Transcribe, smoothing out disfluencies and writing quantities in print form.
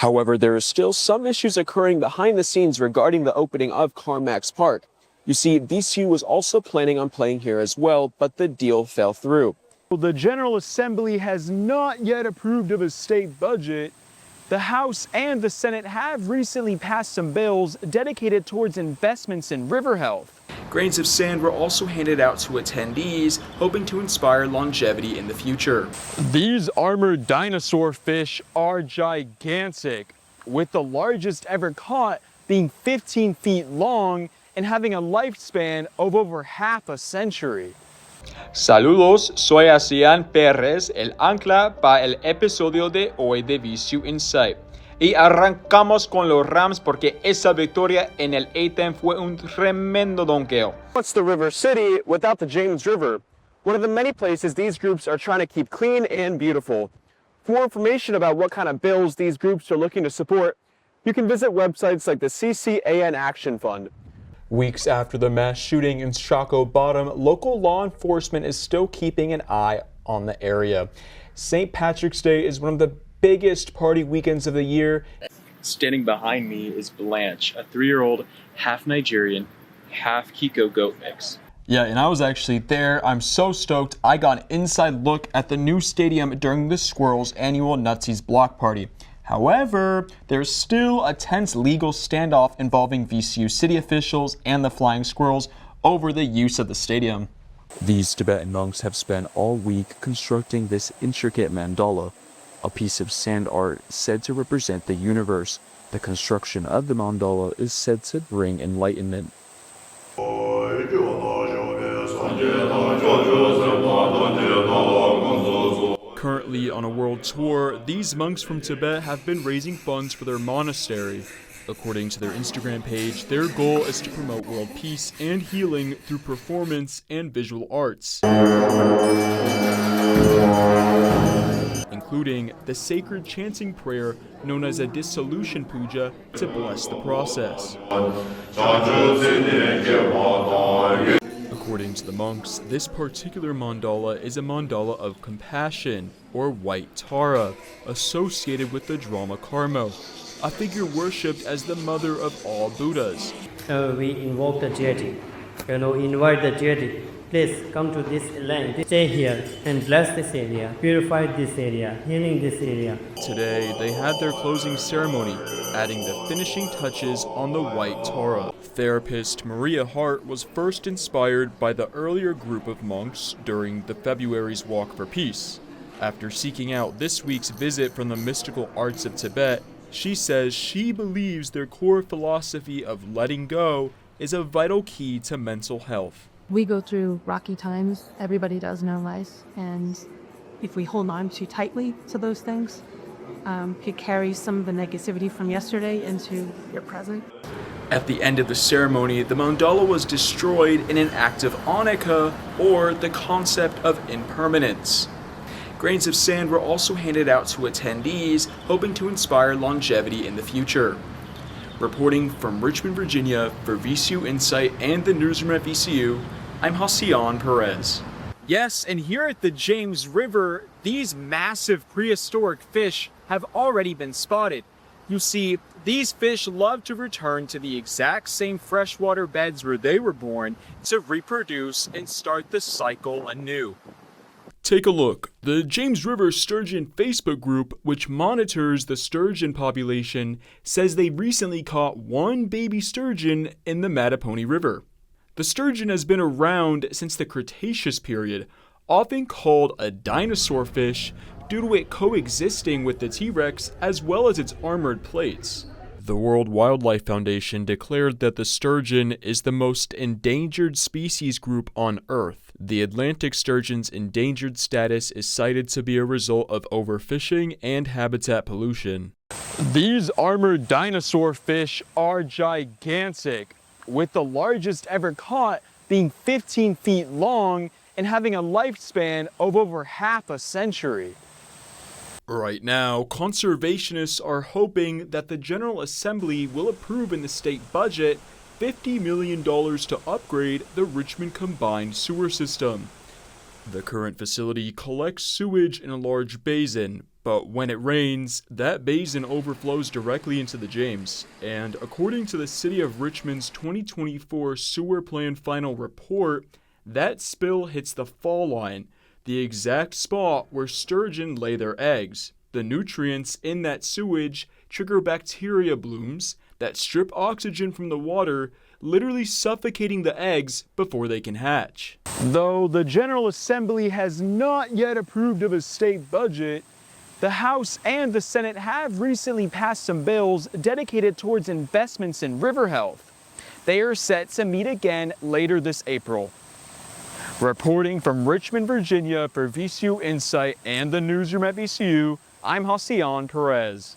However, there are still some issues occurring behind the scenes regarding the opening of Carmack's Park. You see, VCU was also planning on playing here as well, but the deal fell through. The General Assembly has not yet approved of a state budget. The House and the Senate have recently passed some bills dedicated towards investments in river health. Grains of sand were also handed out to attendees, hoping to inspire longevity in the future. These armored dinosaur fish are gigantic, with the largest ever caught being 15 feet long and having a lifespan of over half a century. Saludos, soy Jacian Perez, el ancla para el episodio de hoy de VCU Insight. Y arrancamos con los Rams porque esa victoria en el A-10 fue un tremendo donqueo. What's the River City without the James River? One of the many places these groups are trying to keep clean and beautiful. For more information about what kind of bills these groups are looking to support, you can visit websites like the CCAN Action Fund. Weeks after the mass shooting in Shockoe Bottom, local law enforcement is still keeping an eye on the area. St. Patrick's Day is one of the biggest party weekends of the year. Standing behind me is Blanche, a 3-year-old, half Nigerian, half Kiko goat mix. Yeah, and I was actually there. I'm so stoked. I got an inside look at the new stadium during the Squirrels' annual Nutsies block party. However, there's still a tense legal standoff involving VCU city officials and the Flying Squirrels over the use of the stadium. These Tibetan monks have spent all week constructing this intricate mandala, a piece of sand art said to represent the universe. The construction of the mandala is said to bring enlightenment. Currently on a world tour, these monks from Tibet have been raising funds for their monastery. According to their Instagram page, their goal is to promote world peace and healing through performance and visual arts, including the sacred chanting prayer known as a dissolution puja to bless the process. According to the monks, this particular mandala is a mandala of compassion, or white Tara, associated with the drama Karma, a figure worshipped as the mother of all Buddhas. We invoke the deity, invite the deity. Please come to this land, stay here and bless this area, purify this area, healing this area. Today, they had their closing ceremony, adding the finishing touches on the white Torah. Therapist Maria Hart was first inspired by the earlier group of monks during the February's Walk for Peace. After seeking out this week's visit from the mystical arts of Tibet, she says she believes their core philosophy of letting go is a vital key to mental health. We go through rocky times, everybody does in our lives, and if we hold on too tightly to those things, it carries some of the negativity from yesterday into your present. At the end of the ceremony, the mandala was destroyed in an act of anicca, or the concept of impermanence. Grains of sand were also handed out to attendees, hoping to inspire longevity in the future. Reporting from Richmond, Virginia for VCU Insight and the newsroom at VCU, I'm Jacian Perez. Yes, and here at the James River, these massive prehistoric fish have already been spotted. You see, these fish love to return to the exact same freshwater beds where they were born to reproduce and start the cycle anew. Take a look. The James River Sturgeon Facebook group, which monitors the sturgeon population, says they recently caught one baby sturgeon in the Mattapony River. The sturgeon has been around since the Cretaceous period, often called a dinosaur fish due to it coexisting with the T-Rex as well as its armored plates. The World Wildlife Foundation declared that the sturgeon is the most endangered species group on Earth. The Atlantic sturgeon's endangered status is cited to be a result of overfishing and habitat pollution. These armored dinosaur fish are gigantic, with the largest ever caught being 15 feet long and having a lifespan of over half a century. Right now, conservationists are hoping that the General Assembly will approve in the state budget $50 million to upgrade the Richmond Combined Sewer System. The current facility collects sewage in a large basin, But when it rains, that basin overflows directly into the James, and according to the City of Richmond's 2024 Sewer Plan Final Report, that spill hits the fall line, the exact spot where sturgeon lay their eggs. The nutrients in that sewage trigger bacteria blooms that strip oxygen from the water, literally suffocating the eggs before they can hatch. Though the General Assembly has not yet approved of a state budget, the House and the Senate have recently passed some bills dedicated towards investments in river health. They are set to meet again later this April. Reporting from Richmond, Virginia for VCU Insight and the Newsroom at VCU, I'm Jacian Perez.